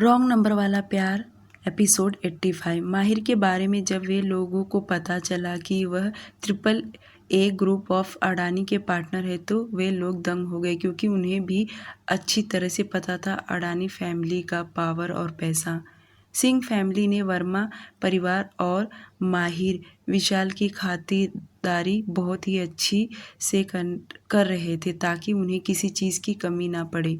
Wrong number वाला प्यार episode 85। माहिर के बारे में जब वे लोगों को पता चला कि वह AAA ग्रुप ऑफ अडानी के पार्टनर है तो वे लोग दंग हो गए, क्योंकि उन्हें भी अच्छी तरह से पता था अडानी फैमिली का पावर और पैसा। सिंह फैमिली ने वर्मा परिवार और माहिर विशाल की खातिरदारी बहुत ही अच्छी से कर रहे थे ताकि उन्हें किसी चीज़ की कमी ना पड़े।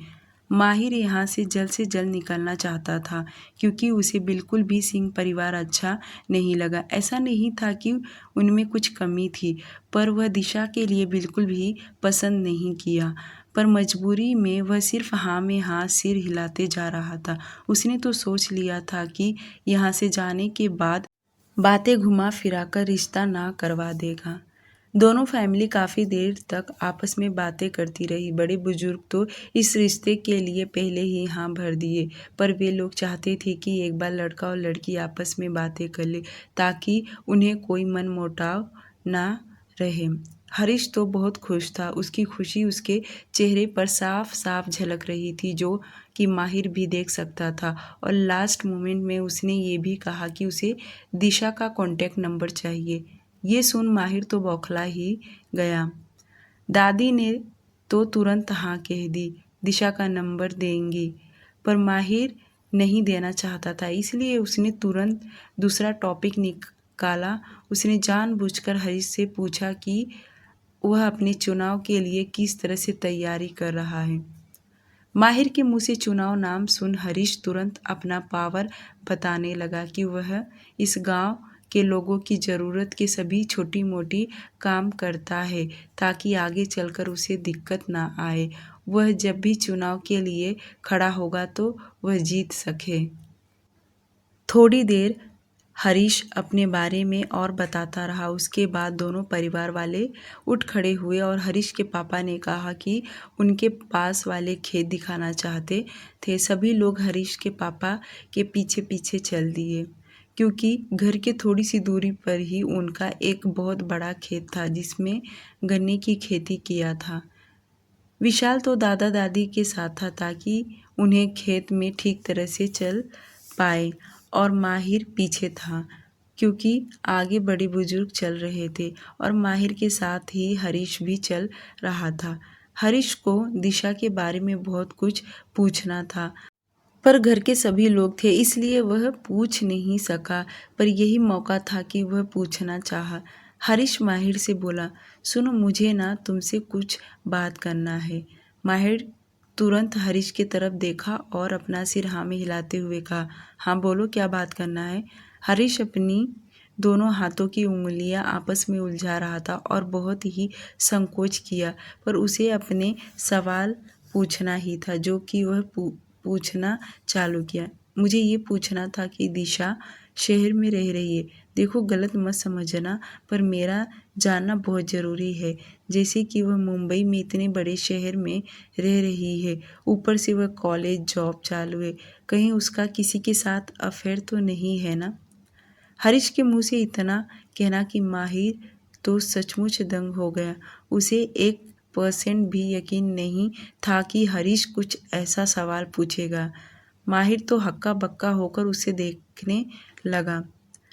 माहिर यहाँ से जल्द निकलना चाहता था, क्योंकि उसे बिल्कुल भी सिंह परिवार अच्छा नहीं लगा। ऐसा नहीं था कि उनमें कुछ कमी थी, पर वह दिशा के लिए बिल्कुल भी पसंद नहीं किया। पर मजबूरी में वह सिर्फ हाँ में हाँ सिर हिलाते जा रहा था। उसने तो सोच लिया था कि यहाँ से जाने के बाद बातें घुमा फिरा कर रिश्ता ना करवा देगा। दोनों फैमिली काफ़ी देर तक आपस में बातें करती रही। बड़े बुजुर्ग तो इस रिश्ते के लिए पहले ही हाँ भर दिए, पर वे लोग चाहते थे कि एक बार लड़का और लड़की आपस में बातें कर ले, ताकि उन्हें कोई मनमुटाव ना रहे। हरीश तो बहुत खुश था। उसकी खुशी उसके चेहरे पर साफ साफ झलक रही थी, जो कि माहिर भी देख सकता था। और लास्ट मोमेंट में उसने ये भी कहा कि उसे दिशा का कॉन्टैक्ट नंबर चाहिए। ये सुन माहिर तो बौखला ही गया। दादी ने तो तुरंत हाँ कह दी, दिशा का नंबर देंगी, पर माहिर नहीं देना चाहता था, इसलिए उसने तुरंत दूसरा टॉपिक निकाला। उसने जानबूझकर हरीश से पूछा कि वह अपने चुनाव के लिए किस तरह से तैयारी कर रहा है। माहिर के मुंह से चुनाव नाम सुन हरीश तुरंत अपना पावर बताने लगा कि वह इस गांव के लोगों की ज़रूरत के सभी छोटी मोटी काम करता है, ताकि आगे चलकर उसे दिक्कत ना आए। वह जब भी चुनाव के लिए खड़ा होगा तो वह जीत सके। थोड़ी देर हरीश अपने बारे में और बताता रहा। उसके बाद दोनों परिवार वाले उठ खड़े हुए और हरीश के पापा ने कहा कि उनके पास वाले खेत दिखाना चाहते थे। सभी लोग हरीश के पापा के पीछे पीछे चल दिए, क्योंकि घर के थोड़ी सी दूरी पर ही उनका एक बहुत बड़ा खेत था, जिसमें गन्ने की खेती किया था। विशाल तो दादा दादी के साथ था, ताकि उन्हें खेत में ठीक तरह से चल पाए, और माहिर पीछे था, क्योंकि आगे बड़े बुजुर्ग चल रहे थे और माहिर के साथ ही हरीश भी चल रहा था। हरीश को दिशा के बारे में बहुत कुछ पूछना था, पर घर के सभी लोग थे, इसलिए वह पूछ नहीं सका। पर यही मौका था कि वह पूछना चाहा। हरीश माहिर से बोला, सुनो, मुझे ना तुमसे कुछ बात करना है। माहिर तुरंत हरीश की तरफ देखा और अपना सिर हाँ में हिलाते हुए कहा, हाँ बोलो, क्या बात करना है। हरीश अपनी दोनों हाथों की उंगलियां आपस में उलझा रहा था और बहुत ही संकोच किया, पर उसे अपने सवाल पूछना ही था, जो कि वह पूछना चालू किया। मुझे ये पूछना था कि दिशा शहर में रह रही है। देखो, गलत मत समझना, पर मेरा जानना बहुत ज़रूरी है। जैसे कि वह मुंबई में इतने बड़े शहर में रह रही है, ऊपर से वह कॉलेज जॉब चालू है, कहीं उसका किसी के साथ अफेयर तो नहीं है ना। हरीश के मुंह से इतना कहना कि माहिर तो सचमुच दंग हो गया। उसे 1% भी यकीन नहीं था कि हरीश कुछ ऐसा सवाल पूछेगा। माहिर तो हक्का बक्का होकर उसे देखने लगा।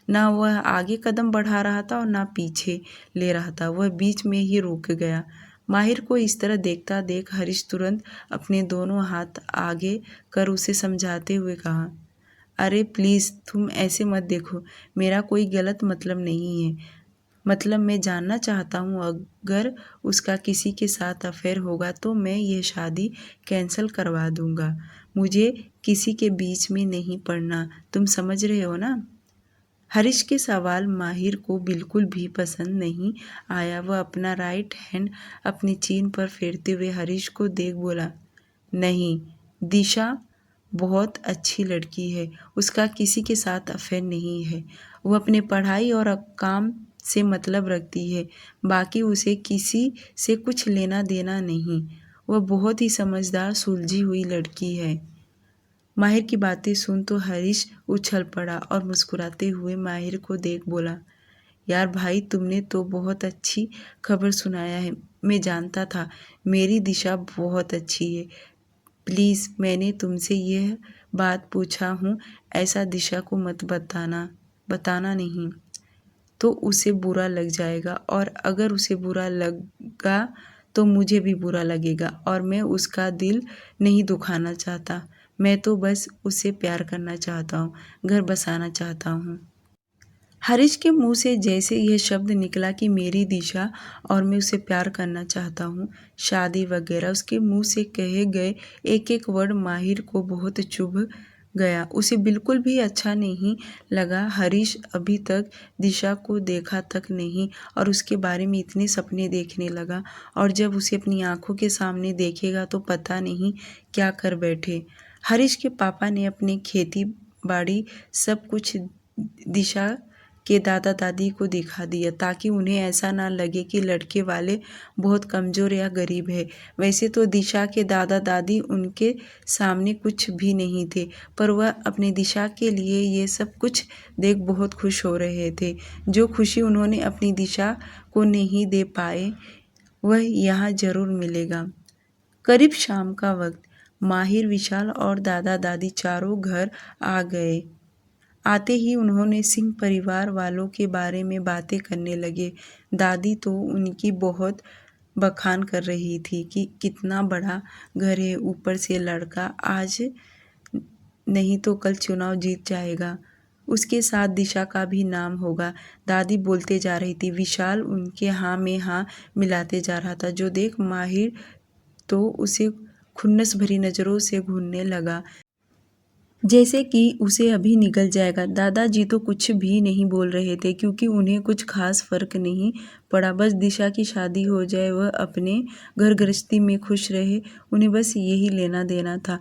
ना वह आगे कदम बढ़ा रहा था और ना पीछे ले रहा था। वह बीच में ही रुक गया। माहिर को इस तरह देखता देख हरीश तुरंत अपने दोनों हाथ आगे कर उसे समझाते हुए कहा, अरे प्लीज़ तुम ऐसे मत देखो, मेरा कोई गलत मतलब नहीं है। मतलब मैं जानना चाहता हूँ, अगर उसका किसी के साथ अफेयर होगा तो मैं यह शादी कैंसिल करवा दूँगा। मुझे किसी के बीच में नहीं पड़ना, तुम समझ रहे हो ना। हरीश के सवाल माहिर को बिल्कुल भी पसंद नहीं आया। वह अपना राइट हैंड अपनी चीन पर फेरते हुए हरीश को देख बोला, नहीं, दिशा बहुत अच्छी लड़की है, उसका किसी के साथ अफेयर नहीं है। वो अपने पढ़ाई और काम से मतलब रखती है, बाकी उसे किसी से कुछ लेना देना नहीं। वह बहुत ही समझदार सुलझी हुई लड़की है। माहिर की बातें सुन तो हरीश उछल पड़ा और मुस्कुराते हुए माहिर को देख बोला, यार भाई, तुमने तो बहुत अच्छी खबर सुनाया है। मैं जानता था मेरी दिशा बहुत अच्छी है। प्लीज़, मैंने तुमसे यह बात पूछा हूँ, ऐसा दिशा को मत बताना नहीं, तो उसे बुरा लग जाएगा, और अगर उसे बुरा लगा तो मुझे भी बुरा लगेगा, और मैं उसका दिल नहीं दुखाना चाहता। मैं तो बस उससे प्यार करना चाहता हूँ, घर बसाना चाहता हूँ। हरीश के मुंह से जैसे यह शब्द निकला कि मेरी दिशा और मैं उसे प्यार करना चाहता हूँ, शादी वगैरह, उसके मुंह से कहे गए एक एक वर्ड माहिर को बहुत चुभ गया। उसे बिल्कुल भी अच्छा नहीं लगा। हरीश अभी तक दिशा को देखा तक नहीं और उसके बारे में इतने सपने देखने लगा, और जब उसे अपनी आंखों के सामने देखेगा तो पता नहीं क्या कर बैठे। हरीश के पापा ने अपने खेती बाड़ी सब कुछ दिशा के दादा दादी को दिखा दिया, ताकि उन्हें ऐसा ना लगे कि लड़के वाले बहुत कमज़ोर या गरीब है। वैसे तो दिशा के दादा दादी उनके सामने कुछ भी नहीं थे, पर वह अपनी दिशा के लिए ये सब कुछ देख बहुत खुश हो रहे थे। जो खुशी उन्होंने अपनी दिशा को नहीं दे पाए, वह यहाँ ज़रूर मिलेगा। करीब शाम का वक्त, माहिर, विशाल और दादा दादी चारों घर आ गए। आते ही उन्होंने सिंह परिवार वालों के बारे में बातें करने लगे। दादी तो उनकी बहुत बखान कर रही थी कि कितना बड़ा घर है, ऊपर से लड़का आज नहीं तो कल चुनाव जीत जाएगा, उसके साथ दिशा का भी नाम होगा। दादी बोलते जा रही थी, विशाल उनके हाँ में हाँ मिलाते जा रहा था, जो देख माहिर तो उसे खुन्नस भरी नज़रों से घूरने लगा, जैसे कि उसे अभी निगल जाएगा। दादाजी तो कुछ भी नहीं बोल रहे थे, क्योंकि उन्हें कुछ खास फर्क नहीं पड़ा। बस दिशा की शादी हो जाए, वह अपने घर गृहस्थी में खुश रहे, उन्हें बस यही लेना देना था।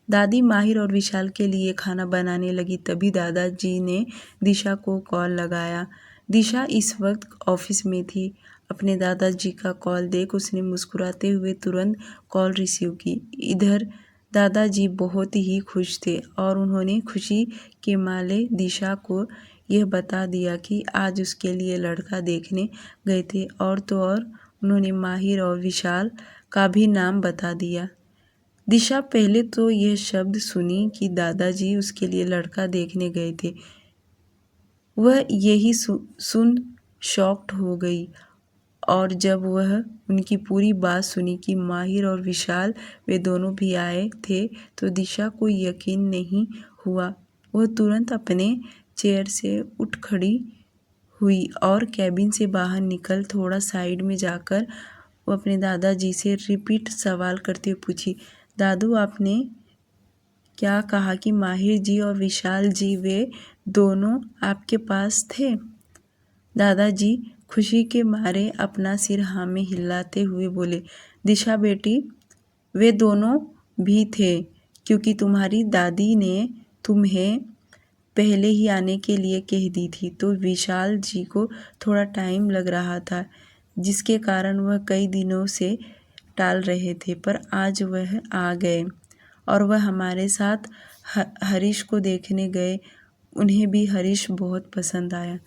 दादी माहिर और विशाल के लिए खाना बनाने लगी, तभी दादाजी ने दिशा को कॉल लगाया। दिशा इस वक्त ऑफिस में थी। अपने दादाजी का कॉल देख उसने मुस्कुराते हुए तुरंत कॉल रिसीव की। इधर दादाजी बहुत ही खुश थे और उन्होंने खुशी के मारे दिशा को यह बता दिया कि आज उसके लिए लड़का देखने गए थे, और तो और उन्होंने माहिर और विशाल का भी नाम बता दिया। दिशा पहले तो यह शब्द सुनी कि दादाजी उसके लिए लड़का देखने गए थे, वह यही सुन शॉक्ड हो गई, और जब वह उनकी पूरी बात सुनी कि माहिर और विशाल वे दोनों भी आए थे, तो दिशा को यकीन नहीं हुआ। वह तुरंत अपने चेयर से उठ खड़ी हुई और कैबिन से बाहर निकल थोड़ा साइड में जाकर वो अपने दादाजी से रिपीट सवाल करते हुए पूछी, दादू आपने क्या कहा कि माहिर जी और विशाल जी वे दोनों आपके पास थे? दादाजी खुशी के मारे अपना सिर हाँ में हिलाते हुए बोले, दिशा बेटी, वे दोनों भी थे, क्योंकि तुम्हारी दादी ने तुम्हें पहले ही आने के लिए कह दी थी। तो विशाल जी को थोड़ा टाइम लग रहा था, जिसके कारण वह कई दिनों से टाल रहे थे, पर आज वह आ गए और वह हमारे साथ हरीश को देखने गए। उन्हें भी हरीश बहुत पसंद आया।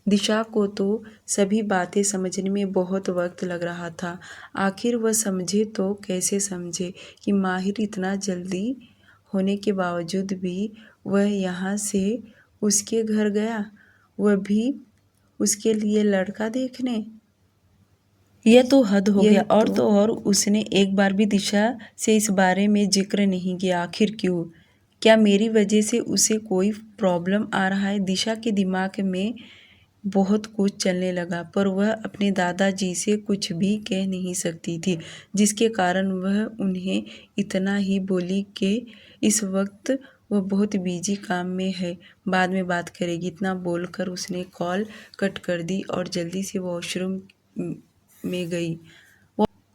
दिशा को तो सभी बातें समझने में बहुत वक्त लग रहा था। आखिर वह समझे तो कैसे समझे कि माहिर इतना जल्दी होने के बावजूद भी वह यहाँ से उसके घर गया, वह भी उसके लिए लड़का देखने। यह तो हद हो गया। और तो और उसने एक बार भी दिशा से इस बारे में जिक्र नहीं किया। आखिर क्यों? क्या मेरी वजह से उसे कोई प्रॉब्लम आ रहा है? दिशा के दिमाग में बहुत कुछ चलने लगा, पर वह अपने दादाजी से कुछ भी कह नहीं सकती थी, जिसके कारण वह उन्हें इतना ही बोली कि इस वक्त वह बहुत बिजी काम में है, बाद में बात करेगी। इतना बोलकर उसने कॉल कट कर दी और जल्दी से वॉशरूम में गई।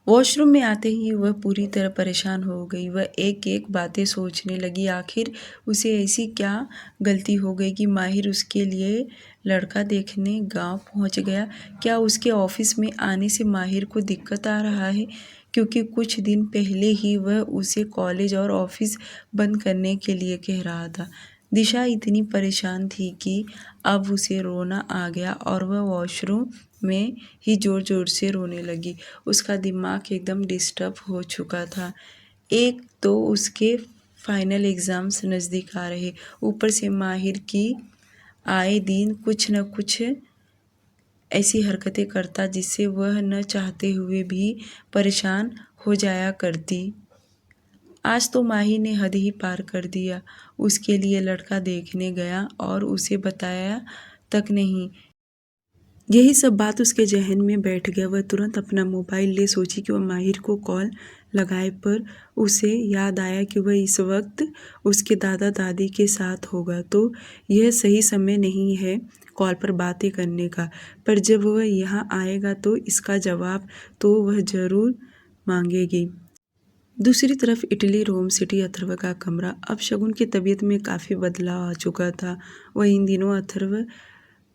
वॉशरूम में आते ही वह पूरी तरह परेशान हो गई। वह एक एक बातें सोचने लगी। आखिर उसे ऐसी क्या गलती हो गई कि माहिर उसके लिए लड़का देखने गांव पहुंच गया? क्या उसके ऑफिस में आने से माहिर को दिक्कत आ रहा है? क्योंकि कुछ दिन पहले ही वह उसे कॉलेज और ऑफिस बंद करने के लिए कह रहा था। दिशा इतनी परेशान थी कि अब उसे रोना आ गया और वह वॉशरूम में ही ज़ोर ज़ोर से रोने लगी। उसका दिमाग एकदम डिस्टर्ब हो चुका था। एक तो उसके फाइनल एग्ज़ाम्स नज़दीक आ रहे। ऊपर से माहिर की आए दिन कुछ न कुछ ऐसी हरकतें करता जिससे वह न चाहते हुए भी परेशान हो जाया करती। आज तो माहिर ने हद ही पार कर दिया। उसके लिए लड़का देखने गया और उसे बताया तक नहीं। यही सब बात उसके ज़हन में बैठ गया। वह तुरंत अपना मोबाइल ले सोची कि वह माहिर को कॉल लगाए, पर उसे याद आया कि वह इस वक्त उसके दादा दादी के साथ होगा, तो यह सही समय नहीं है कॉल पर बातें करने का। पर जब वह यहाँ आएगा तो इसका जवाब तो वह ज़रूर मांगेगी। दूसरी तरफ इटली रोम सिटी अथर्व का कमरा। अब शगुन की तबीयत में काफ़ी बदलाव आ चुका था। वह इन दिनों अथर्व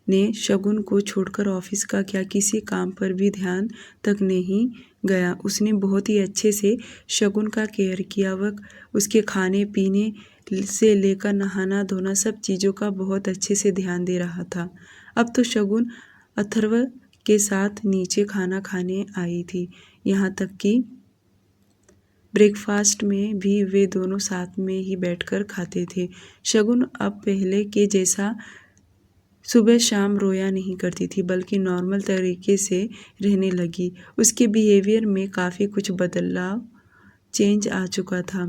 ने शगुन को छोड़कर ऑफिस का क्या किसी काम पर भी ध्यान तक नहीं गया। उसने बहुत ही अच्छे से शगुन का केयर किया। वह उसके खाने पीने से लेकर नहाना धोना सब चीज़ों का बहुत अच्छे से ध्यान दे रहा था। अब तो शगुन अथर्व के साथ नीचे खाना खाने आई थी। यहाँ तक कि ब्रेकफास्ट में भी वे दोनों साथ में ही बैठकर खाते थे। शगुन अब पहले के जैसा सुबह शाम रोया नहीं करती थी, बल्कि नॉर्मल तरीके से रहने लगी। उसके बिहेवियर में काफ़ी कुछ बदलाव चेंज आ चुका था।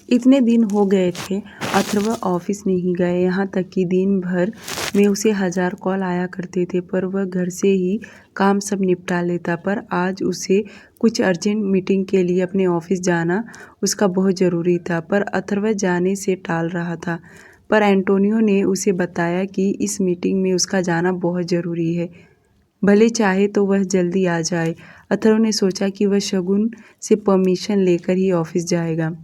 इतने दिन हो गए थे अथर्व ऑफिस नहीं गए, यहाँ तक कि दिन भर में उसे 1000 कॉल आया करते थे, पर वह घर से ही काम सब निपटा लेता। पर आज उसे कुछ अर्जेंट मीटिंग के लिए अपने ऑफिस जाना उसका बहुत ज़रूरी था, पर अथर्व जाने से टाल रहा था। पर एंटोनियो ने उसे बताया कि इस मीटिंग में उसका जाना बहुत ज़रूरी है, भले चाहे तो वह जल्दी आ जाए। अथर्व ने सोचा कि वह शगुन से परमिशन लेकर ही ऑफिस जाएगा।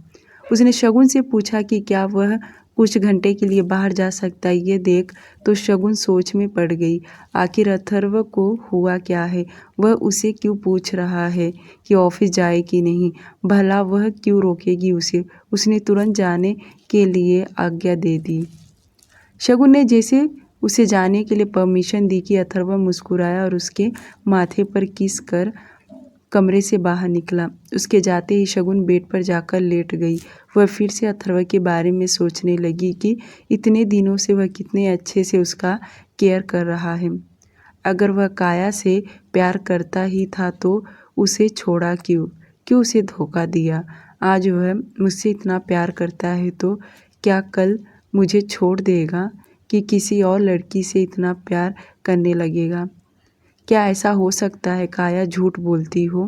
उसने शगुन से पूछा कि क्या वह कुछ घंटे के लिए बाहर जा सकता है। ये देख तो शगुन सोच में पड़ गई। आखिर अथर्व को हुआ क्या है? वह उसे क्यों पूछ रहा है कि ऑफिस जाए कि नहीं? भला वह क्यों रोकेगी उसे? उसने तुरंत जाने के लिए आज्ञा दे दी। शगुन ने जैसे उसे जाने के लिए परमिशन दी कि अथर्व मुस्कुराया और उसके माथे पर किस कर कमरे से बाहर निकला। उसके जाते ही शगुन बेड पर जाकर लेट गई। वह फिर से अथर्व के बारे में सोचने लगी कि इतने दिनों से वह कितने अच्छे से उसका केयर कर रहा है। अगर वह काया से प्यार करता ही था तो उसे छोड़ा क्यों? क्यों उसे धोखा दिया? आज वह मुझसे इतना प्यार करता है तो क्या कल मुझे छोड़ देगा कि किसी और लड़की से इतना प्यार करने लगेगा? क्या ऐसा हो सकता है काया झूठ बोलती हो?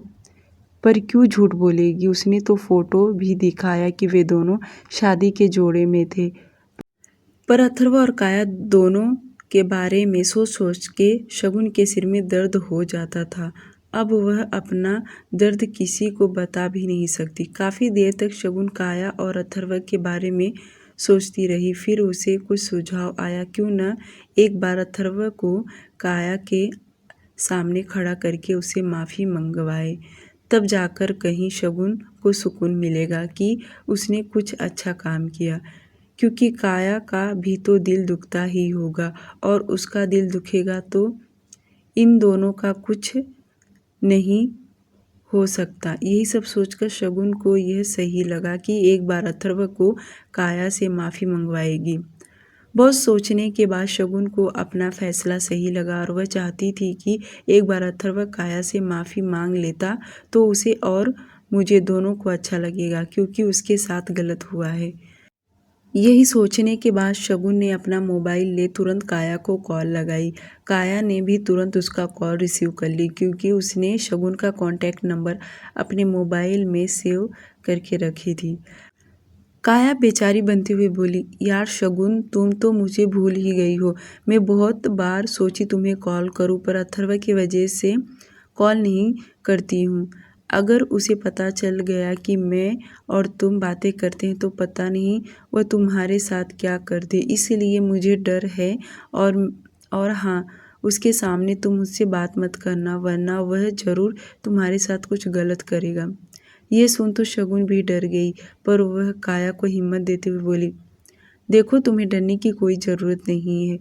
पर क्यों झूठ बोलेगी? उसने तो फोटो भी दिखाया कि वे दोनों शादी के जोड़े में थे। पर अथर्व और काया दोनों के बारे में सोच सोच के शगुन के सिर में दर्द हो जाता था। अब वह अपना दर्द किसी को बता भी नहीं सकती। काफ़ी देर तक शगुन काया और अथर्व के बारे में सोचती रही। फिर उसे कुछ सुझाव आया, क्यों न एक बार अथर्व को काया के सामने खड़ा करके उसे माफ़ी मंगवाए। तब जाकर कहीं शगुन को सुकून मिलेगा कि उसने कुछ अच्छा काम किया, क्योंकि काया का भी तो दिल दुखता ही होगा और उसका दिल दुखेगा तो इन दोनों का कुछ नहीं हो सकता। यही सब सोचकर शगुन को यह सही लगा कि एक बार अथर्व को काया से माफ़ी मंगवाएगी। बहुत सोचने के बाद शगुन को अपना फैसला सही लगा और वह चाहती थी कि एक बार अथर्व काया से माफ़ी मांग लेता तो उसे और मुझे दोनों को अच्छा लगेगा, क्योंकि उसके साथ गलत हुआ है। यही सोचने के बाद शगुन ने अपना मोबाइल ले तुरंत काया को कॉल लगाई। काया ने भी तुरंत उसका कॉल रिसीव कर ली, क्योंकि उसने शगुन का कॉन्टैक्ट नंबर अपने मोबाइल में सेव करके रखी थी। काया बेचारी बनती हुई बोली, यार शगुन, तुम तो मुझे भूल ही गई हो। मैं बहुत बार सोची तुम्हें कॉल करूं, पर अथर्व की वजह से कॉल नहीं करती हूं। अगर उसे पता चल गया कि मैं और तुम बातें करते हैं तो पता नहीं वह तुम्हारे साथ क्या कर दे, इसलिए मुझे डर है। और हाँ, उसके सामने तुम मुझसे बात मत करना, वरना वह ज़रूर तुम्हारे साथ कुछ गलत करेगा। ये सुन तो शगुन भी डर गई, पर वह काया को हिम्मत देते हुए बोली, देखो तुम्हें डरने की कोई ज़रूरत नहीं है।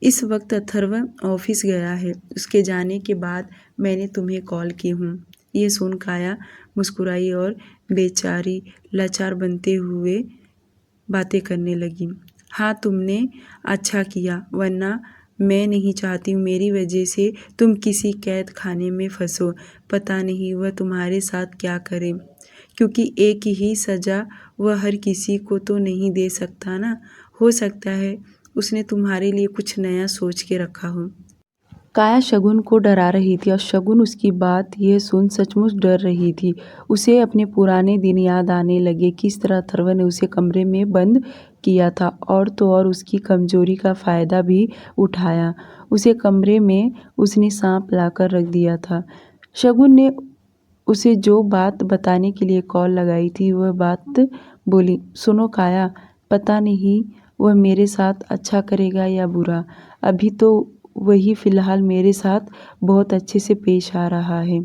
इस वक्त अथर्व ऑफिस गया है। उसके जाने के बाद मैंने तुम्हें कॉल की हूँ। ये सुन काया मुस्कुराई और बेचारी लाचार बनते हुए बातें करने लगी। हाँ, तुमने अच्छा किया, वरना मैं नहीं चाहती मेरी वजह से तुम किसी कैद खाने में फंसो। पता नहीं वह तुम्हारे साथ क्या करे, क्योंकि एक ही सज़ा वह हर किसी को तो नहीं दे सकता ना। हो सकता है उसने तुम्हारे लिए कुछ नया सोच के रखा हो। काया शगुन को डरा रही थी और शगुन उसकी बात यह सुन सचमुच डर रही थी। उसे अपने पुराने दिन याद आने लगे, किस तरह अथर्व ने उसे कमरे में बंद किया था और तो और उसकी कमजोरी का फ़ायदा भी उठाया। उसे कमरे में उसने सांप लाकर रख दिया था। शगुन ने उसे जो बात बताने के लिए कॉल लगाई थी वह बात बोली। सुनो काया, पता नहीं वह मेरे साथ अच्छा करेगा या बुरा। अभी तो वही फ़िलहाल मेरे साथ बहुत अच्छे से पेश आ रहा है,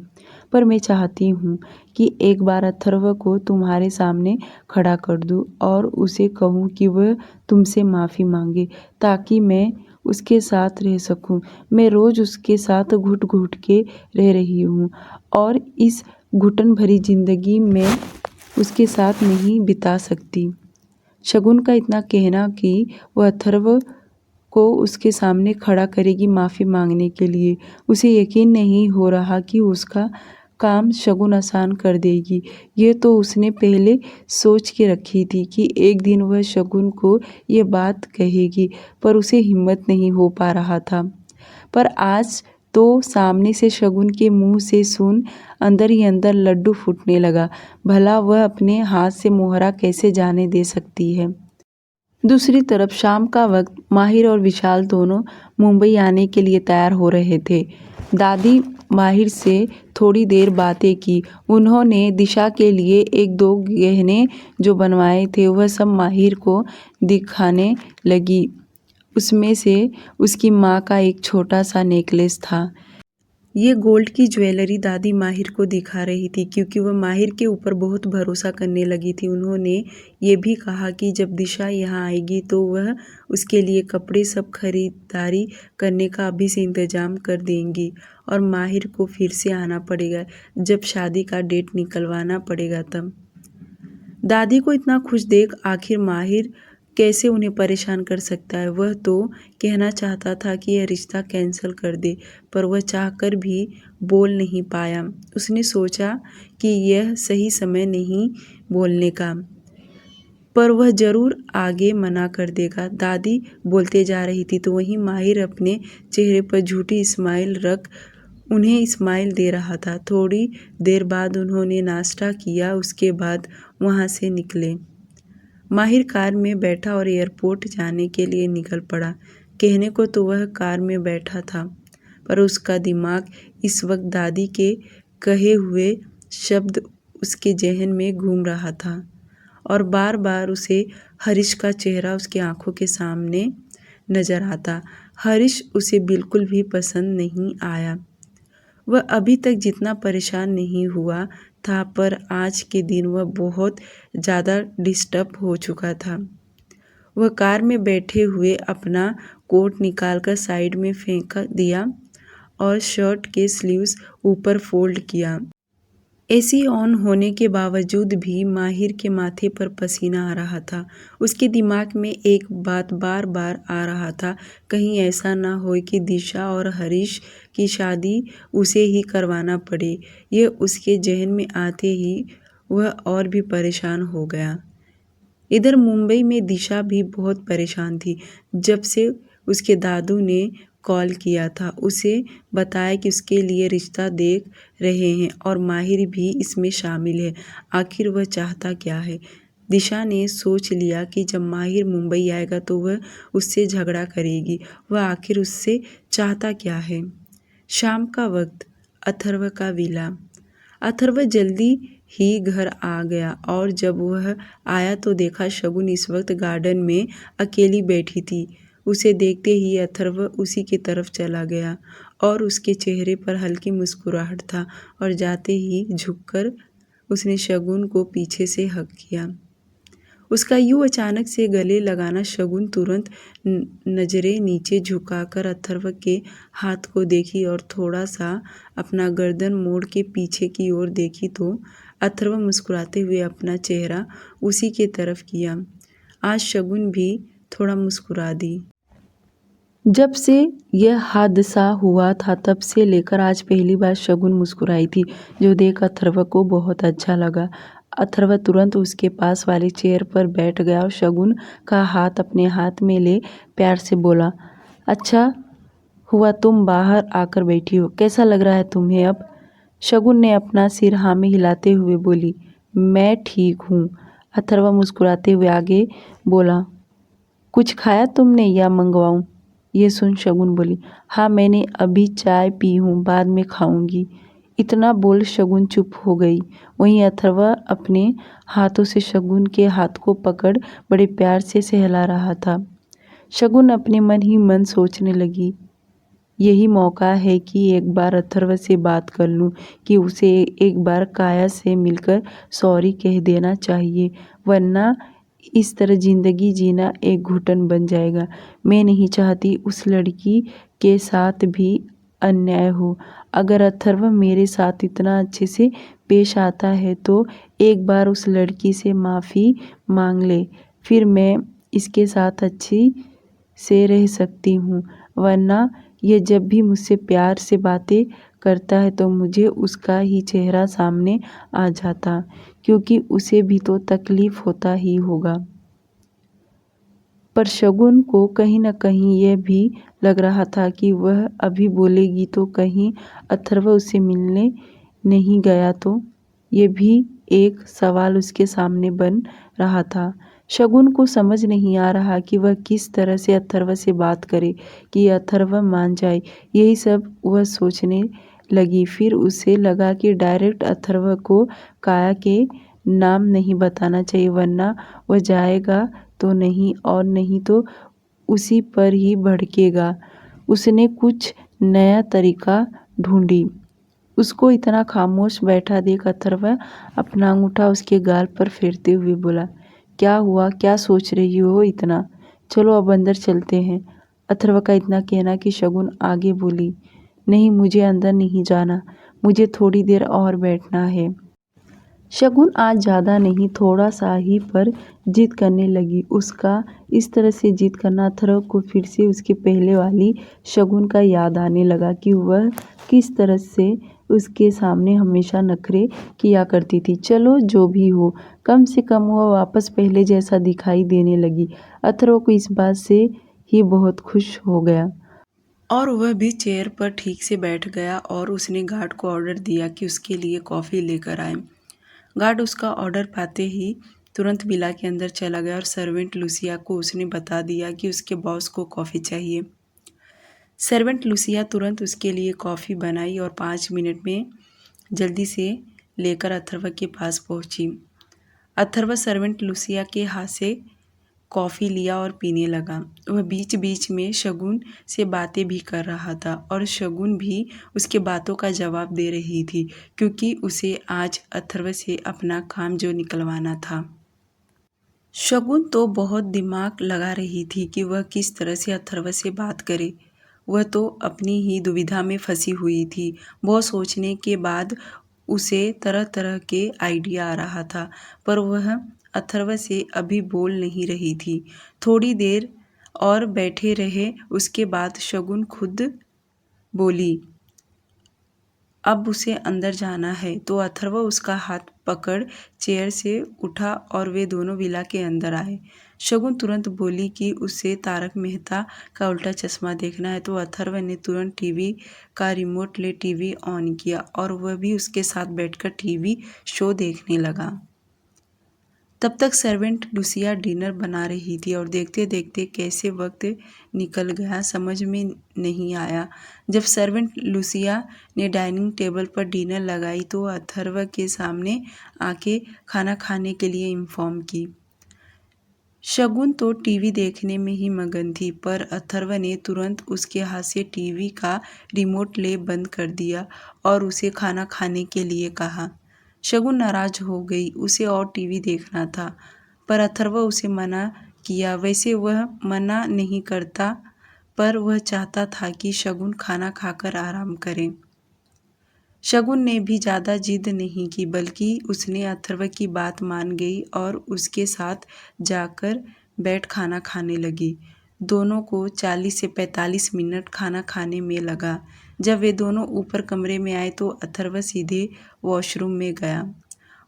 पर मैं चाहती हूँ कि एक बार अथर्व को तुम्हारे सामने खड़ा कर दूँ और उसे कहूँ कि वह तुमसे माफ़ी मांगे, ताकि मैं उसके साथ रह सकूँ। मैं रोज़ उसके साथ घुट घुट के रह रही हूँ और इस घुटन भरी ज़िंदगी में उसके साथ नहीं बिता सकती। शगुन का इतना कहना कि वह अथर्व को उसके सामने खड़ा करेगी माफ़ी मांगने के लिए। उसे यकीन नहीं हो रहा कि उसका काम शगुन आसान कर देगी। ये तो उसने पहले सोच के रखी थी कि एक दिन वह शगुन को ये बात कहेगी, पर उसे हिम्मत नहीं हो पा रहा था। पर आज तो सामने से शगुन के मुंह से सुन अंदर ही अंदर लड्डू फूटने लगा। भला वह अपने हाथ से मोहरा कैसे जाने दे सकती है। दूसरी तरफ शाम का वक्त माहिर और विशाल दोनों मुंबई आने के लिए तैयार हो रहे थे। दादी माहिर से थोड़ी देर बातें की। उन्होंने दिशा के लिए एक दो गहने जो बनवाए थे वह सब माहिर को दिखाने लगी। उसमें से उसकी माँ का एक छोटा सा नेकलेस था। ये गोल्ड की ज्वेलरी दादी माहिर को दिखा रही थी, क्योंकि वह माहिर के ऊपर बहुत भरोसा करने लगी थी। उन्होंने ये भी कहा कि जब दिशा यहाँ आएगी तो वह उसके लिए कपड़े सब खरीदारी करने का अभी से इंतज़ाम कर देंगी और माहिर को फिर से आना पड़ेगा जब शादी का डेट निकलवाना पड़ेगा तब। दादी को इतना खुश देख आखिर माहिर कैसे उन्हें परेशान कर सकता है। वह तो कहना चाहता था कि यह रिश्ता कैंसिल कर दे, पर वह चाहकर भी बोल नहीं पाया। उसने सोचा कि यह सही समय नहीं बोलने का, पर वह ज़रूर आगे मना कर देगा। दादी बोलते जा रही थी तो वहीं माहिर अपने चेहरे पर झूठी स्माइल रख उन्हें स्माइल दे रहा था। थोड़ी देर बाद उन्होंने नाश्ता किया, उसके बाद वहाँ से निकले। माहिर कार में बैठा और एयरपोर्ट जाने के लिए निकल पड़ा। कहने को तो वह कार में बैठा था, पर उसका दिमाग इस वक्त दादी के कहे हुए शब्द उसके जहन में घूम रहा था और बार बार उसे हरीश का चेहरा उसकी आंखों के सामने नजर आता। हरीश उसे बिल्कुल भी पसंद नहीं आया। वह अभी तक जितना परेशान नहीं हुआ था, पर आज के दिन वह बहुत ज़्यादा डिस्टर्ब हो चुका था। वह कार में बैठे हुए अपना कोट निकालकर साइड में फेंक दिया और शर्ट के स्लीव्स ऊपर फोल्ड किया। एसी ऑन होने के बावजूद भी माहिर के माथे पर पसीना आ रहा था। उसके दिमाग में एक बात बार बार आ रहा था, कहीं ऐसा ना हो कि दिशा और हरीश की शादी उसे ही करवाना पड़े। यह उसके जहन में आते ही वह और भी परेशान हो गया। इधर मुंबई में दिशा भी बहुत परेशान थी। जब से उसके दादू ने कॉल किया था, उसे बताया कि उसके लिए रिश्ता देख रहे हैं और माहिर भी इसमें शामिल है। आखिर वह चाहता क्या है? दिशा ने सोच लिया कि जब माहिर मुंबई आएगा तो वह उससे झगड़ा करेगी। वह आखिर उससे चाहता क्या है? शाम का वक्त, अथर्व का विला। अथर्व जल्दी ही घर आ गया और जब वह आया तो देखा शगुन इस वक्त गार्डन में अकेली बैठी थी। उसे देखते ही अथर्व उसी की तरफ चला गया और उसके चेहरे पर हल्की मुस्कुराहट था और जाते ही झुककर उसने शगुन को पीछे से हग किया। उसका यूं अचानक से गले लगाना, शगुन तुरंत नजरें नीचे झुकाकर अथर्व के हाथ को देखी और थोड़ा सा अपना गर्दन मोड़ के पीछे की ओर देखी तो अथर्व मुस्कुराते हुए अपना चेहरा उसी के तरफ किया। आज शगुन भी थोड़ा मुस्कुरा दी। जब से यह हादसा हुआ था तब से लेकर आज पहली बार शगुन मुस्कुराई थी, जो देख अथर्व को बहुत अच्छा लगा। अथर्व तुरंत उसके पास वाली चेयर पर बैठ गया और शगुन का हाथ अपने हाथ में ले प्यार से बोला, अच्छा हुआ तुम बाहर आकर बैठी हो, कैसा लग रहा है तुम्हें अब? शगुन ने अपना सिर हाँ में हिलाते हुए बोली, मैं ठीक हूँ। अथर्व मुस्कुराते हुए आगे बोला, कुछ खाया तुमने या मंगवाऊँ? ये सुन शगुन बोली, हाँ मैंने अभी चाय पी हूँ, बाद में खाऊंगी। इतना बोल शगुन चुप हो गई। वहीं अथर्व अपने हाथों से शगुन के हाथ को पकड़ बड़े प्यार से सहला रहा था। शगुन अपने मन ही मन सोचने लगी, यही मौका है कि एक बार अथर्व से बात कर लूं, कि उसे एक बार काया से मिलकर सॉरी कह देना चाहिए, वरना इस तरह ज़िंदगी जीना एक घुटन बन जाएगा। मैं नहीं चाहती उस लड़की के साथ भी अन्याय हो। अगर अथर्व मेरे साथ इतना अच्छे से पेश आता है तो एक बार उस लड़की से माफ़ी मांग ले, फिर मैं इसके साथ अच्छी से रह सकती हूँ। वरना यह जब भी मुझसे प्यार से बातें करता है तो मुझे उसका ही चेहरा सामने आ जाता, क्योंकि उसे भी तो तकलीफ़ होता ही होगा। पर शगुन को कहीं न कहीं यह भी लग रहा था कि वह अभी बोलेगी तो कहीं अथर्व उससे मिलने नहीं गया तो? ये भी एक सवाल उसके सामने बन रहा था। शगुन को समझ नहीं आ रहा कि वह किस तरह से अथर्व से बात करे कि अथर्व मान जाए। यही सब वह सोचने लगी। फिर उसे लगा कि डायरेक्ट अथर्व को काया के नाम नहीं बताना चाहिए, वरना वह जाएगा तो नहीं और नहीं तो उसी पर ही भड़केगा। उसने कुछ नया तरीका ढूंढी। उसको इतना खामोश बैठा देख अथर्व अपना अंगूठा उसके गाल पर फेरते हुए बोला, क्या हुआ, क्या सोच रही हो इतना? चलो अब अंदर चलते हैं। अथर्व का इतना कहना कि शगुन आगे बोली, नहीं मुझे अंदर नहीं जाना, मुझे थोड़ी देर और बैठना है। शगुन आज ज़्यादा नहीं थोड़ा सा ही पर जिद करने लगी। उसका इस तरह से जिद करना अथर्व को फिर से उसके पहले वाली शगुन का याद आने लगा कि वह किस तरह से उसके सामने हमेशा नखरे किया करती थी। चलो जो भी हो, कम से कम वह वापस पहले जैसा दिखाई देने लगी। अथर्व को इस बात से ही बहुत खुश हो गया और वह भी चेयर पर ठीक से बैठ गया और उसने गार्ड को ऑर्डर दिया कि उसके लिए कॉफ़ी लेकर आए। गार्ड उसका ऑर्डर पाते ही तुरंत विला के अंदर चला गया और सर्वेंट लूसिया को उसने बता दिया कि उसके बॉस को कॉफ़ी चाहिए। सर्वेंट लूसिया तुरंत उसके लिए कॉफ़ी बनाई और 5 मिनट में जल्दी से लेकर अथर्व के पास पहुंची। अथर्व सर्वेंट लूसिया के हाथ से कॉफ़ी लिया और पीने लगा। वह बीच बीच में शगुन से बातें भी कर रहा था और शगुन भी उसके बातों का जवाब दे रही थी, क्योंकि उसे आज अथर्व से अपना काम जो निकलवाना था। शगुन तो बहुत दिमाग लगा रही थी कि वह किस तरह से अथर्व से बात करे। वह तो अपनी ही दुविधा में फंसी हुई थी। बहुत सोचने के बाद उसे तरह तरह के आइडिया आ रहा था, पर वह अथर्व से अभी बोल नहीं रही थी। थोड़ी देर और बैठे रहे, उसके बाद शगुन खुद बोली, अब उसे अंदर जाना है। तो अथर्व उसका हाथ पकड़ चेयर से उठा और वे दोनों विला के अंदर आए। शगुन तुरंत बोली कि उसे तारक मेहता का उल्टा चश्मा देखना है, तो अथर्व ने तुरंत टीवी का रिमोट ले टीवी ऑन किया और वह भी उसके साथ बैठकर टीवी शो देखने लगा। तब तक सर्वेंट लूसिया डिनर बना रही थी और देखते देखते कैसे वक्त निकल गया समझ में नहीं आया। जब सर्वेंट लूसिया ने डाइनिंग टेबल पर डिनर लगाई तो अथर्व के सामने आके खाना खाने के लिए इन्फॉर्म की। शगुन तो टीवी देखने में ही मगन थी, पर अथर्व ने तुरंत उसके हाथ से टीवी का रिमोट ले बंद कर दिया और उसे खाना खाने के लिए कहा। शगुन नाराज हो गई, उसे और टीवी देखना था, पर अथर्व उसे मना किया। वैसे वह मना नहीं करता, पर वह चाहता था कि शगुन खाना खाकर आराम करे। शगुन ने भी ज़्यादा जिद नहीं की, बल्कि उसने अथर्व की बात मान गई और उसके साथ जाकर बैठ खाना खाने लगी। दोनों को 40 से 45 मिनट खाना खाने में लगा। जब वे दोनों ऊपर कमरे में आए तो अथर्व सीधे वॉशरूम में गया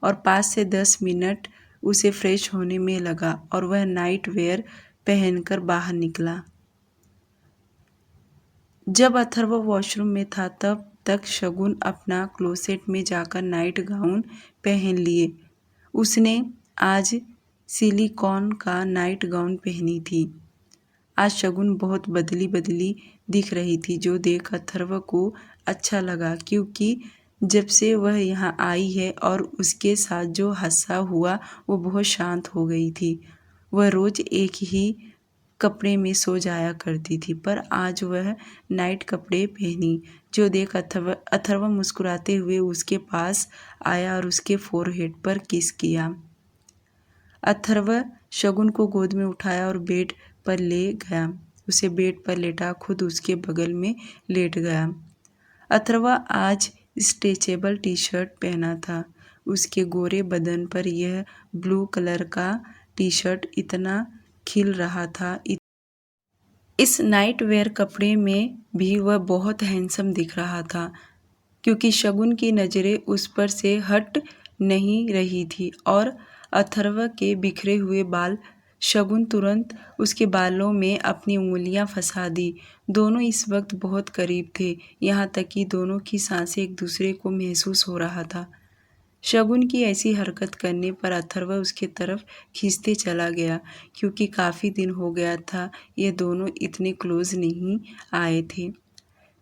और 5 से 10 मिनट उसे फ्रेश होने में लगा और वह नाइट वेयर पहनकर बाहर निकला। जब अथर्व वॉशरूम में था तब तक शगुन अपना क्लोसेट में जाकर नाइट गाउन पहन लिए। उसने आज सिलिकॉन का नाइट गाउन पहनी थी। आज शगुन बहुत बदली बदली दिख रही थी, जो देख अथर्व को अच्छा लगा, क्योंकि जब से वह यहाँ आई है और उसके साथ जो हादसा हुआ वो बहुत शांत हो गई थी। वह रोज़ एक ही कपड़े में सो जाया करती थी, पर आज वह नाइट कपड़े पहनी, जो देख अथर्व मुस्कुराते हुए उसके पास आया और उसके फोरहेड पर किस किया। अथर्व शगुन को गोद में उठाया और बेड पर ले गया। उसे बेड पर लेटा खुद उसके बगल में लेट गया। अथर्व आज स्ट्रेचेबल टी शर्ट पहना था। उसके गोरे बदन पर यह ब्लू कलर का टी शर्ट इतना खिल रहा था। इस नाइट वेयर कपड़े में भी वह बहुत हैंडसम दिख रहा था, क्योंकि शगुन की नज़रें उस पर से हट नहीं रही थी और अथर्व के बिखरे हुए बाल। शगुन तुरंत उसके बालों में अपनी उंगलियां फंसा दी। दोनों इस वक्त बहुत करीब थे, यहाँ तक कि दोनों की सांसें एक दूसरे को महसूस हो रहा था। शगुन की ऐसी हरकत करने पर अथर्व उसके तरफ खींचते चला गया, क्योंकि काफ़ी दिन हो गया था ये दोनों इतने क्लोज नहीं आए थे।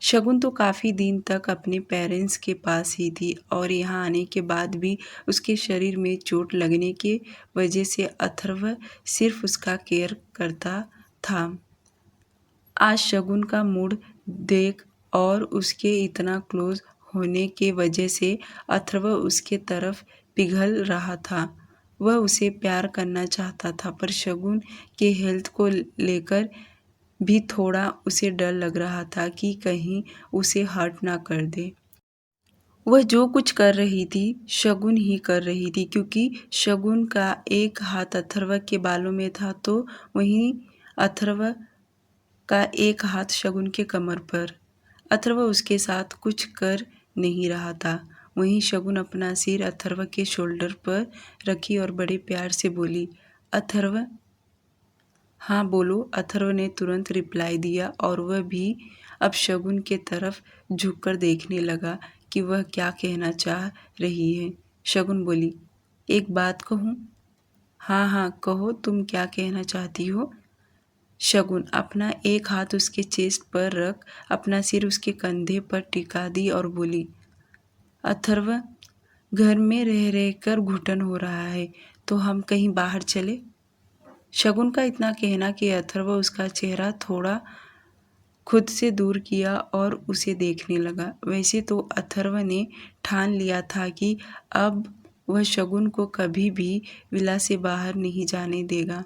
शगुन तो काफ़ी दिन तक अपने पेरेंट्स के पास ही थी और यहाँ आने के बाद भी उसके शरीर में चोट लगने के वजह से अथर्व सिर्फ उसका केयर करता था। आज शगुन का मूड देख और उसके इतना क्लोज होने के वजह से अथर्व उसके तरफ पिघल रहा था। वह उसे प्यार करना चाहता था, पर शगुन के हेल्थ को लेकर भी थोड़ा उसे डर लग रहा था कि कहीं उसे हर्ट ना कर दे। वह जो कुछ कर रही थी शगुन ही कर रही थी, क्योंकि शगुन का एक हाथ अथर्व के बालों में था तो वहीं अथर्व का एक हाथ शगुन के कमर पर। अथर्व उसके साथ कुछ कर नहीं रहा था। वहीं शगुन अपना सिर अथर्व के शोल्डर पर रखी और बड़े प्यार से बोली, अथर्व। हाँ बोलो, अथर्व ने तुरंत रिप्लाई दिया और वह भी अब शगुन के तरफ झुककर देखने लगा कि वह क्या कहना चाह रही है। शगुन बोली, एक बात कहूँ? हाँ हाँ कहो, तुम क्या कहना चाहती हो? शगुन अपना एक हाथ उसके चेस्ट पर रख अपना सिर उसके कंधे पर टिका दी और बोली, अथर्व, घर में रह रह कर घुटन हो रहा है, तो हम कहीं बाहर चले? शगुन का इतना कहना कि अथर्व उसका चेहरा थोड़ा खुद से दूर किया और उसे देखने लगा। वैसे तो अथर्व ने ठान लिया था कि अब वह शगुन को कभी भी विला से बाहर नहीं जाने देगा।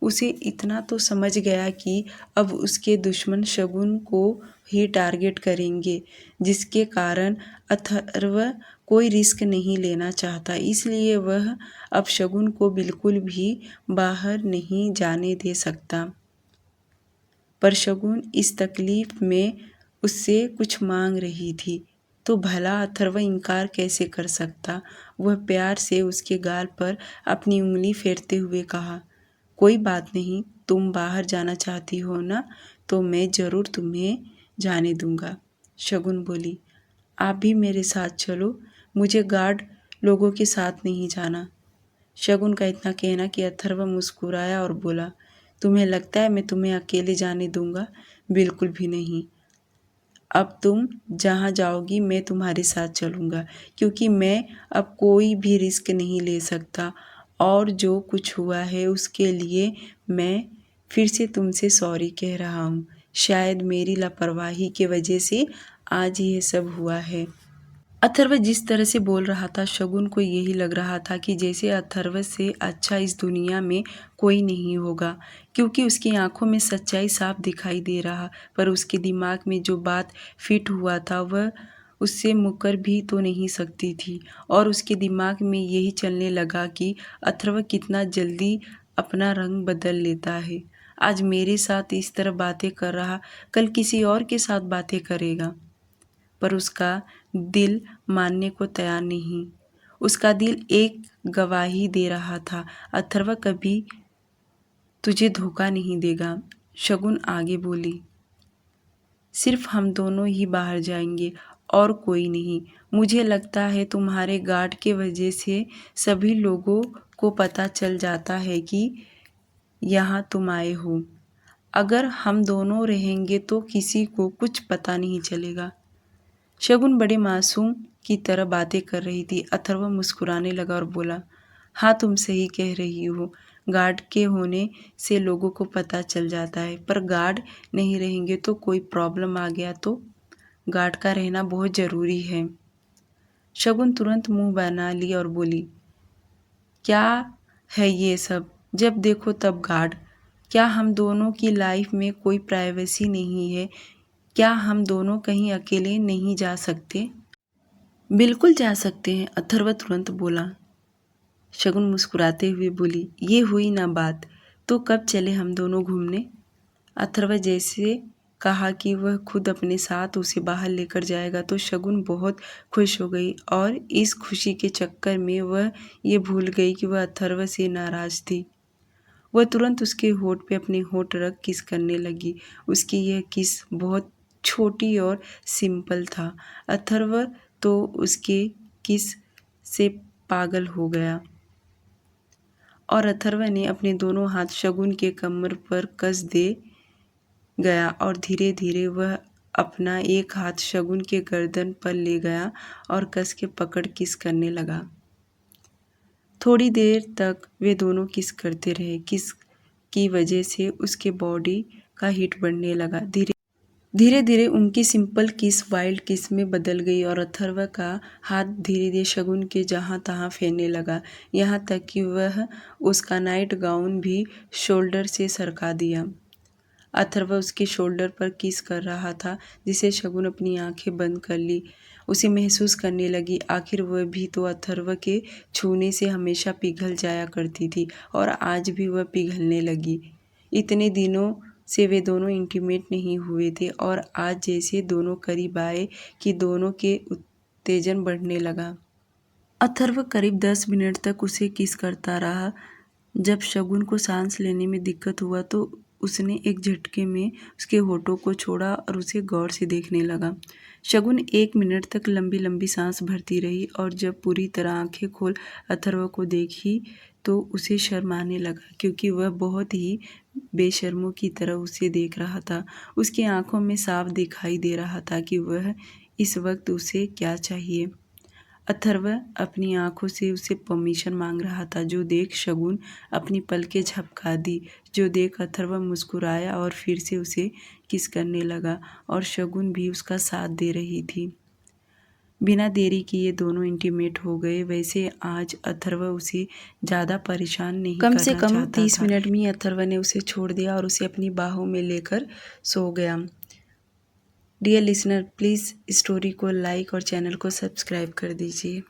उसे इतना तो समझ गया कि अब उसके दुश्मन शगुन को ही टारगेट करेंगे, जिसके कारण अथर्व कोई रिस्क नहीं लेना चाहता। इसलिए वह अब शगुन को बिल्कुल भी बाहर नहीं जाने दे सकता। पर शगुन इस तकलीफ में उससे कुछ मांग रही थी, तो भला अथर्व इनकार कैसे कर सकता। वह प्यार से उसके गाल पर अपनी उंगली फेरते हुए कहा, कोई बात नहीं, तुम बाहर जाना चाहती हो ना, तो मैं ज़रूर तुम्हें जाने दूंगा। शगुन बोली, आप भी मेरे साथ चलो, मुझे गार्ड लोगों के साथ नहीं जाना। शगुन का इतना कहना कि अथर्व मुस्कुराया और बोला, तुम्हें लगता है मैं तुम्हें अकेले जाने दूंगा? बिल्कुल भी नहीं। अब तुम जहाँ जाओगी मैं तुम्हारे साथ चलूँगा, क्योंकि मैं अब कोई भी रिस्क नहीं ले सकता और जो कुछ हुआ है उसके लिए मैं फिर से तुमसे सॉरी कह रहा हूँ। शायद मेरी लापरवाही की वजह से आज ये सब हुआ है। अथर्व जिस तरह से बोल रहा था शगुन को यही लग रहा था कि जैसे अथर्व से अच्छा इस दुनिया में कोई नहीं होगा, क्योंकि उसकी आंखों में सच्चाई साफ दिखाई दे रहा, पर उसके दिमाग में जो बात फिट हुआ था वह उससे मुकर भी तो नहीं सकती थी। और उसके दिमाग में यही चलने लगा कि अथर्व कितना जल्दी अपना रंग बदल लेता है। आज मेरे साथ इस तरह बातें कर रहा, कल किसी और के साथ बातें करेगा। पर उसका दिल मानने को तैयार नहीं। उसका दिल एक गवाही दे रहा था, अथर्व कभी तुझे धोखा नहीं देगा। शगुन आगे बोली, सिर्फ हम दोनों ही बाहर जाएंगे और कोई नहीं। मुझे लगता है तुम्हारे गार्ड के वजह से सभी लोगों को पता चल जाता है कि यहाँ तुम आए हो। अगर हम दोनों रहेंगे तो किसी को कुछ पता नहीं चलेगा। शगुन बड़े मासूम की तरह बातें कर रही थी। अथर्व मुस्कुराने लगा और बोला, हाँ तुम सही कह रही हो। गार्ड के होने से लोगों को पता चल जाता है, पर गार्ड नहीं रहेंगे तो कोई प्रॉब्लम आ गया तो गार्ड का रहना बहुत ज़रूरी है। शगुन तुरंत मुंह बना ली और बोली, क्या है ये सब? जब देखो तब गार्ड। क्या हम दोनों की लाइफ में कोई प्राइवेसी नहीं है? क्या हम दोनों कहीं अकेले नहीं जा सकते? बिल्कुल जा सकते हैं, अथर्व तुरंत बोला। शगुन मुस्कुराते हुए बोली, ये हुई ना बात, तो कब चले हम दोनों घूमने? अथर्व जैसे कहा कि वह खुद अपने साथ उसे बाहर लेकर जाएगा तो शगुन बहुत खुश हो गई और इस खुशी के चक्कर में वह ये भूल गई कि वह अथर्व से नाराज़ थी। वह तुरंत उसके होठ पे अपने होठ रख किस करने लगी। उसकी यह किस बहुत छोटी और सिंपल था। अथर्व तो उसके किस से पागल हो गया और अथर्व ने अपने दोनों हाथ शगुन के कमर पर कस दे गया और धीरे धीरे वह अपना एक हाथ शगुन के गर्दन पर ले गया और कस के पकड़ किस करने लगा। थोड़ी देर तक वे दोनों किस करते रहे। किस की वजह से उसके बॉडी का हीट बढ़ने लगा। धीरे धीरे उनकी सिंपल किस वाइल्ड किस में बदल गई और अथर्व का हाथ धीरे धीरे शगुन के जहाँ तहाँ फेरने लगा, यहाँ तक कि वह उसका नाइट गाउन भी शोल्डर से सरका दिया। अथर्व उसके शोल्डर पर किस कर रहा था जिसे शगुन अपनी आंखें बंद कर ली। उसे महसूस करने लगी, आखिर वह भी तो अथर्व के छूने से हमेशा पिघल जाया करती थी और आज भी वह पिघलने लगी। इतने दिनों से वे दोनों इंटीमेट नहीं हुए थे और आज जैसे दोनों करीब आए कि दोनों के उत्तेजन बढ़ने लगा। अथर्व करीब 10 मिनट तक उसे किस करता रहा। जब शगुन को सांस लेने में दिक्कत हुआ तो उसने एक झटके में उसके होठों को छोड़ा और उसे गौर से देखने लगा। शगुन 1 मिनट तक लंबी लंबी सांस भरती रही और जब पूरी तरह आंखें खोल अथर्व को देखी तो उसे शर्म आने लगा, क्योंकि वह बहुत ही बेशर्मों की तरह उसे देख रहा था। उसकी आंखों में साफ दिखाई दे रहा था कि वह इस वक्त उसे क्या चाहिए। अथर्व अपनी आंखों से उसे परमिशन मांग रहा था, जो देख शगुन अपनी पलकें झपका दी। जो देख अथर्व मुस्कुराया और फिर से उसे किस करने लगा और शगुन भी उसका साथ दे रही थी। बिना देरी किए दोनों इंटीमेट हो गए। वैसे आज अथर्व उसे ज़्यादा परेशान नहीं करना चाहता था। कम से कम 30 मिनट में ही अथर्व ने उसे छोड़ दिया और उसे अपनी बाहों में लेकर सो गया। डियर लिसनर, प्लीज़ स्टोरी को लाइक और चैनल को सब्सक्राइब कर दीजिए।